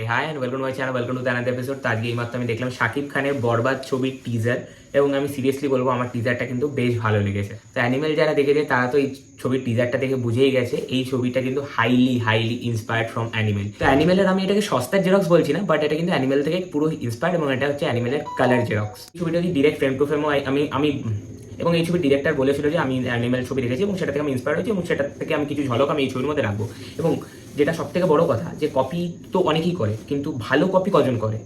High and welcome to my channel, welcome to the another episode. তো আজকে এইমাত্র আমি দেখলাম শাকিব খানের বরবাদ ছবির টিজার, এবং আমি সিরিয়াসলি বলবো আমার টিজারটা কিন্তু বেশ ভালো লেগেছে। তো অ্যানিমেল যারা দেখেছে তারা তো এই ছবির টিজারটা দেখে বুঝেই গেছে এই ছবিটা কিন্তু হাইলি ইন্সপায়ার্ড ফ্রম অ্যানিমেল। তো অ্যানিমেলের আমি এটাকে সস্তার জেরক্স বলছি না, বাট এটা কিন্তু অ্যানিমেল থেকে পুরো ইন্সপায়ার্ড, এবং এটা হচ্ছে অ্যানিমেলের কালার জেরক্স। ছবিটা কি ডিরেক্ট ফ্রেম টু ফ্রেমও আমি এবং এই ছবির ডিরেক্টর বলেছিল যে আমি অ্যানিমেল ছবি দেখেছি এবং সেটা থেকে আমি ইন্সপায়ার হয়েছি, এবং সেটা থেকে আমি কিছু ঝলক আমি এই ছবির মধ্যে রাখবো। এবং যেটা সব থেকে বড় কথা, যে কপি তো অনেকেই করে, কিন্তু ভালো কপি কজন করে?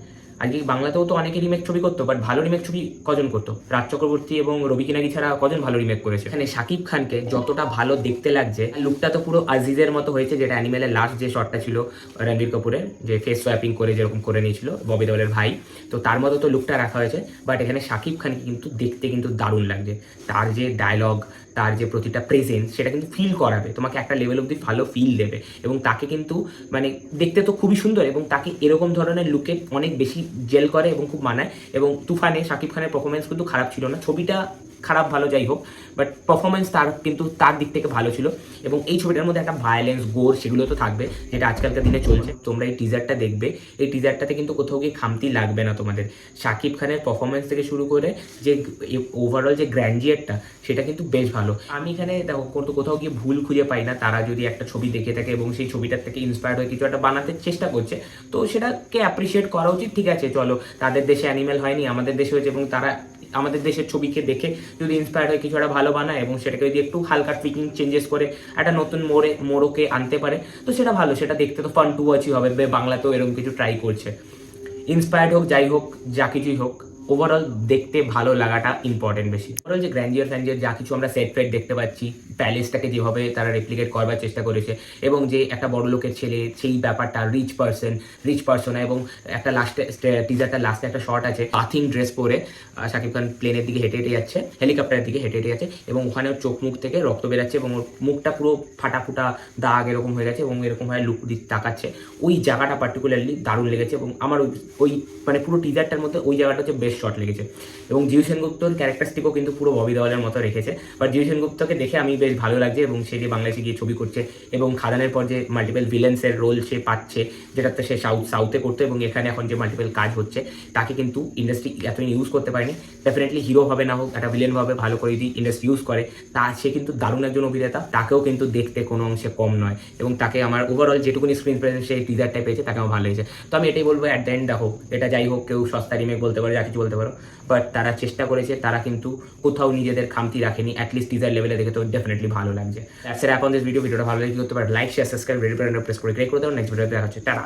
আজকে বাংলাতেও তো অনেকে রিমেক ছবি করতো, বাট ভালো রিমেক ছবি কজন করতো? রাজ চক্রবর্তী এবং রবি কিনারি ছাড়া কজন ভালো রিমেক করেছে? এখানে শাকিব খানকে যতটা ভালো দেখতে লাগছে, লুকটা তো পুরো আজিজের মতো হয়েছে, যেটা অ্যানিমেলের লাস্ট যে শটটা ছিল রণবীর কাপুরের, যে ফেস সোয়াপিং করে যেরকম করে নিয়েছিল ববি দেওলের ভাই, তো তার মতো তো লুকটা রাখা হয়েছে। বাট এখানে শাকিব খানকে কিন্তু দেখতে কিন্তু দারুণ লাগছে। তার যে ডায়লগ, তার যে প্রতিটা প্রেজেন্স, সেটা কিন্তু ফিল করাবে তোমাকে, একটা লেভেল অব্দি ভালো ফিল দেবে। এবং তাকে কিন্তু মানে দেখতে তো খুবই সুন্দর, এবং তাকে এরকম ধরনের লুকে অনেক বেশি জেল করে এবং খুব মানায়। এবং তুফানে শাকিব খানের পারফরমেন্স কিন্তু খারাপ ছিল না, ছবিটা খারাপ ভালো যাই হোক, বাট পারফরমেন্স তার কিন্তু তার দিক থেকে ভালো ছিল। এবং এই ছবিটার মধ্যে একটা ভায়োলেন্স, গোর, সেগুলো তো থাকবে, যেটা আজকালকার দিনে চলছে। তোমরা এই টিজারটা দেখবে, এই টিজারটাতে কিন্তু কোথাও গিয়ে খামতি লাগবে না তোমাদের। শাকিব খানের পারফরমেন্স থেকে শুরু করে যে ওভারঅল যে গ্র্যান্ডিয়ারটা, সেটা কিন্তু বেশ ভালো। আমি এখানে দেখো কোথাও গিয়ে ভুল খুঁজে পাই না। তারা যদি একটা ছবি দেখে থাকে এবং সেই ছবিটার থেকে ইন্সপায়ার্ড হয়ে কিছু একটা বানাতে চেষ্টা করছে, তো সেটাকে অ্যাপ্রিসিয়েট করা উচিত। ঠিক আছে, চলো, তাদের দেশে অ্যানিমেল হয়নি, আমাদের দেশে হয়েছে, এবং তারা আমাদের দেশের ছবিকে দেখে যদি ইন্সপায়ার্ড হয়ে কিছু একটা ভালো বানায় এবং সেটাকে যদি একটু হালকা টুইকিং চেঞ্জেস করে একটা নতুন মোড়কে আনতে পারে, তো সেটা ভালো। সেটা দেখতে তো ফান টু ওয়াচই হবে। বাংলাতেও এরকম কিছু ট্রাই করছে। ইন্সপায়ার্ড হোক, যাই হোক, যা কিছুই হোক, ওভারঅল দেখতে ভালো লাগাটা ইম্পর্টেন্ট বেশি। ওভারঅল যে গ্র্যান্ডিয়ার যা কিছু আমরা সেট ফেট দেখতে পাচ্ছি, প্যালেসটাকে যেভাবে তারা রেপ্লিকেট করবার চেষ্টা করেছে, এবং যে একটা বড় লোকের ছেলে, সেই ব্যাপারটা, রিচ পার্সন, এবং একটা লাস্টে টিজারটার লাস্টে একটা শট আছে বাথিং ড্রেস পরে শাকিব খান প্লেনের দিকে হেঁটে যাচ্ছে, হেলিকপ্টারের দিকে হেঁটে যাচ্ছে, এবং ওখানে ওর চোখ মুখ থেকে রক্ত বেরাচ্ছে, এবং ওর মুখটা পুরো ফাটা দাগ এরকম হয়ে গেছে, এবং এরকম হয় লুক দিয়ে তাকাচ্ছে। ওই জায়গাটা পার্টিকুলারলি দারুণ লেগেছে, এবং আমার ওই মানে পুরো টিজারটার মধ্যে ওই জায়গাটা হচ্ছে বেস্ট শট লেগেছে। এবং জিউ সেনগুপ্তর ক্যারেক্টারিস্টিকও কিন্তু পুরো ববি দেওয়ালের মতো রেখেছে। বাট জিউ সেনগুপ্তকে দেখে আমি বেশ ভালো লাগছে, এবং সে যে বাংলাদেশে গিয়ে ছবি করছে, এবং খাদানের পর যে মাল্টিপল ভিলেন্সের রোল সে পাচ্ছে, যেটাতে সে সাউথে করতো, এবং এখানে এখন যে মাল্টিপল কাজ হচ্ছে, তাকে কিন্তু ইন্ডাস্ট্রি এতদিন ইউজ করতে পারেনি। ডেফিনেটলি হিরো হবে না হোক, একটা ভিলেন ভাবে ভালো করে যদি ইন্ডাস্ট্রি ইউজ করে, সে কিন্তু দারুণ একজন অভিনেতা। তাকেও কিন্তু দেখতে কোনো অংশে কম নয়, এবং তাকে আমার ওভারঅল যেটুকুনি স্ক্রিন প্রেজেন্স সেই টিজারটাই পেয়েছে, তাকে আমার ভালো লেগেছে। তো আমি এটাই বলবো, অ্যাট দ্য এন্ড দেখো, এটা যাই হোক, কেউ সস্তা রিমেক বলতে পারো, যা কিছু বলতে পারো, বাট তারা চেষ্টা করেছে, তারা কিন্তু কোথাও নিজেদের খামতি রাখেনি। অ্যাটলিস্ট টিজার লেভেলে দেখে তো ডেফিনেটলি ভালো লাগছে। দ্যাটস ইট অন দিস ভিডিওটা ভালো লাগে করতে পারে like, share, subscribe, ready button press করে ক্লিক করে দাও। নেক্সট ভিডিওতে দেখা হচ্ছে, টাটা।